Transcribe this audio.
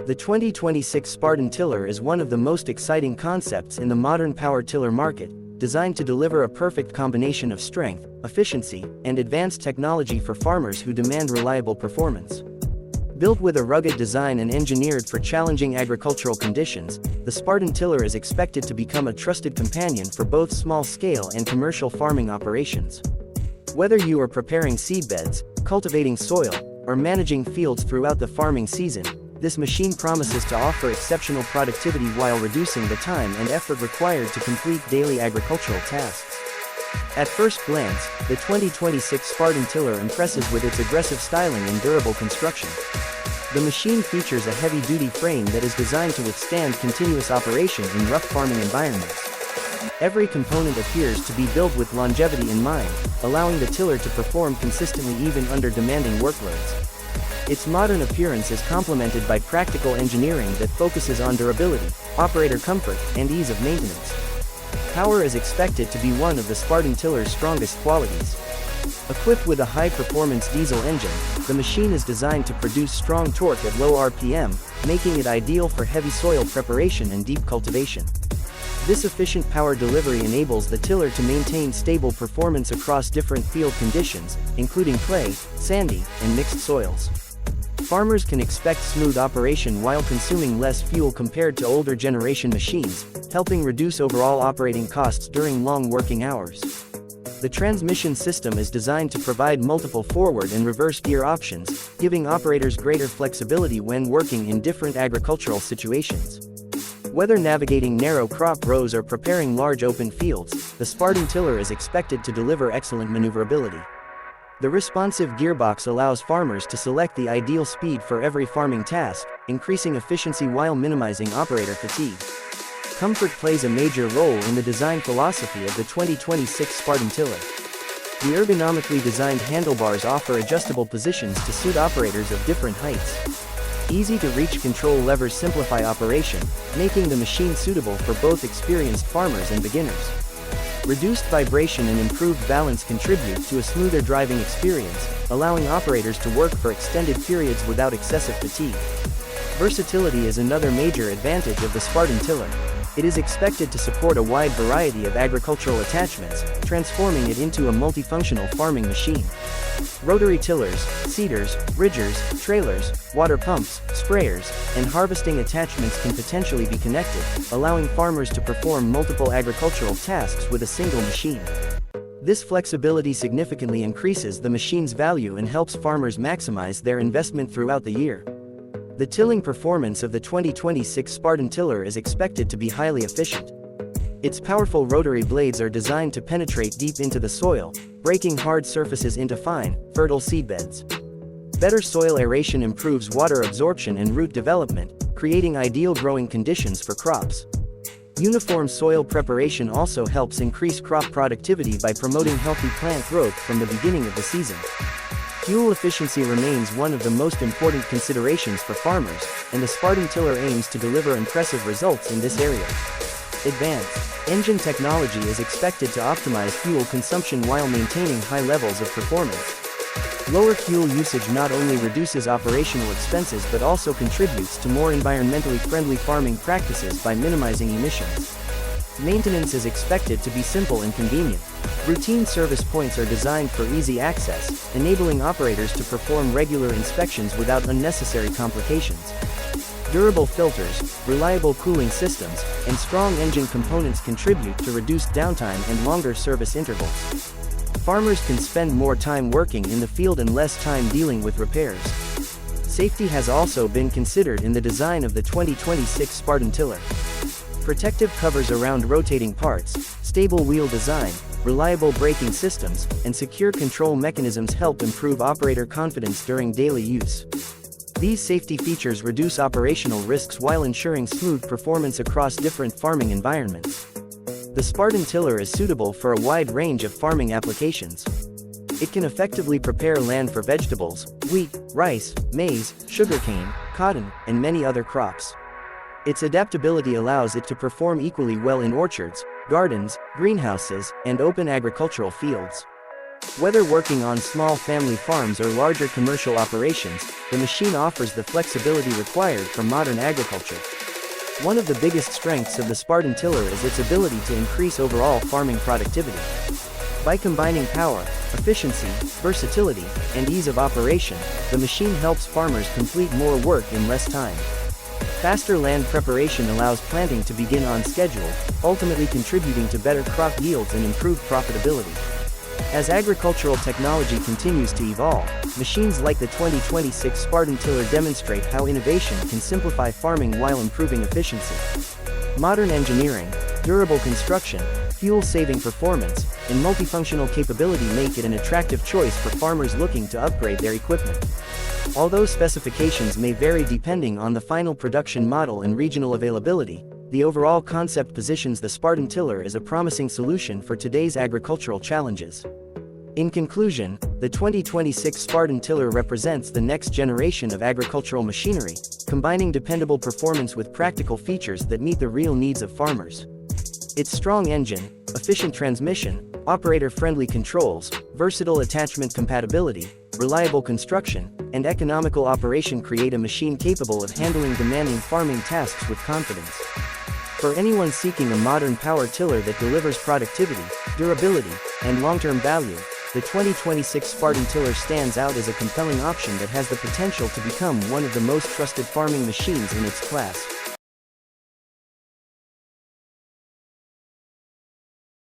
The 2026 Spartan Tiller is one of the most exciting concepts in the modern power tiller market, designed to deliver a perfect combination of strength, efficiency, and advanced technology for farmers who demand reliable performance. Built with a rugged design and engineered for challenging agricultural conditions, the Spartan Tiller is expected to become a trusted companion for both small-scale and commercial farming operations. Whether you are preparing seedbeds, cultivating soil, or managing fields throughout the farming season, this machine promises to offer exceptional productivity while reducing the time and effort required to complete daily agricultural tasks. At first glance, the 2026 Spartan Tiller impresses with its aggressive styling and durable construction. The machine features a heavy-duty frame that is designed to withstand continuous operation in rough farming environments. Every component appears to be built with longevity in mind, allowing the tiller to perform consistently even under demanding workloads. Its modern appearance is complemented by practical engineering that focuses on durability, operator comfort, and ease of maintenance. Power is expected to be one of the Spartan Tiller's strongest qualities. Equipped with a high-performance diesel engine, the machine is designed to produce strong torque at low RPM, making it ideal for heavy soil preparation and deep cultivation. This efficient power delivery enables the tiller to maintain stable performance across different field conditions, including clay, sandy, and mixed soils. Farmers can expect smooth operation while consuming less fuel compared to older generation machines, helping reduce overall operating costs during long working hours. The transmission system is designed to provide multiple forward and reverse gear options, giving operators greater flexibility when working in different agricultural situations. Whether navigating narrow crop rows or preparing large open fields, the Spartan Tiller is expected to deliver excellent maneuverability. The responsive gearbox allows farmers to select the ideal speed for every farming task, increasing efficiency while minimizing operator fatigue. Comfort plays a major role in the design philosophy of the 2026 Spartan Tiller. The ergonomically designed handlebars offer adjustable positions to suit operators of different heights. Easy-to-reach control levers simplify operation, making the machine suitable for both experienced farmers and beginners. Reduced vibration and improved balance contribute to a smoother driving experience, allowing operators to work for extended periods without excessive fatigue. Versatility is another major advantage of the Spartan Tiller. It is expected to support a wide variety of agricultural attachments, transforming it into a multifunctional farming machine. Rotary tillers, seeders, ridgers, trailers, water pumps, sprayers, and harvesting attachments can potentially be connected, allowing farmers to perform multiple agricultural tasks with a single machine. This flexibility significantly increases the machine's value and helps farmers maximize their investment throughout the year. The tilling performance of the 2026 Spartan Tiller is expected to be highly efficient. Its powerful rotary blades are designed to penetrate deep into the soil, breaking hard surfaces into fine, fertile seedbeds. Better soil aeration improves water absorption and root development, creating ideal growing conditions for crops. Uniform soil preparation also helps increase crop productivity by promoting healthy plant growth from the beginning of the season. Fuel efficiency remains one of the most important considerations for farmers, and the Spartan Tiller aims to deliver impressive results in this area. Advanced engine technology is expected to optimize fuel consumption while maintaining high levels of performance. Lower fuel usage not only reduces operational expenses but also contributes to more environmentally friendly farming practices by minimizing emissions. Maintenance is expected to be simple and convenient. Routine service points are designed for easy access, enabling operators to perform regular inspections without unnecessary complications. Durable filters, reliable cooling systems, and strong engine components contribute to reduced downtime and longer service intervals. Farmers can spend more time working in the field and less time dealing with repairs. Safety has also been considered in the design of the 2026 Spartan Tiller. Protective covers around rotating parts, stable wheel design, reliable braking systems, and secure control mechanisms help improve operator confidence during daily use. These safety features reduce operational risks while ensuring smooth performance across different farming environments. The Spartan Tiller is suitable for a wide range of farming applications. It can effectively prepare land for vegetables, wheat, rice, maize, sugarcane, cotton, and many other crops. Its adaptability allows it to perform equally well in orchards, gardens, greenhouses, and open agricultural fields. Whether working on small family farms or larger commercial operations, the machine offers the flexibility required for modern agriculture. One of the biggest strengths of the Spartan Tiller is its ability to increase overall farming productivity. By combining power, efficiency, versatility, and ease of operation, the machine helps farmers complete more work in less time. Faster land preparation allows planting to begin on schedule, ultimately contributing to better crop yields and improved profitability. As agricultural technology continues to evolve, machines like the 2026 Spartan Tiller demonstrate how innovation can simplify farming while improving efficiency. Modern engineering, durable construction, fuel-saving performance, and multifunctional capability make it an attractive choice for farmers looking to upgrade their equipment. Although specifications may vary depending on the final production model and regional availability, the overall concept positions the Spartan Tiller as a promising solution for today's agricultural challenges. In conclusion, the 2026 Spartan Tiller represents the next generation of agricultural machinery, combining dependable performance with practical features that meet the real needs of farmers. Its strong engine, efficient transmission, operator-friendly controls, versatile attachment compatibility, reliable construction, and economical operation create a machine capable of handling demanding farming tasks with confidence. For anyone seeking a modern power tiller that delivers productivity, durability, and long-term value, the 2026 Spartan Tiller stands out as a compelling option that has the potential to become one of the most trusted farming machines in its class.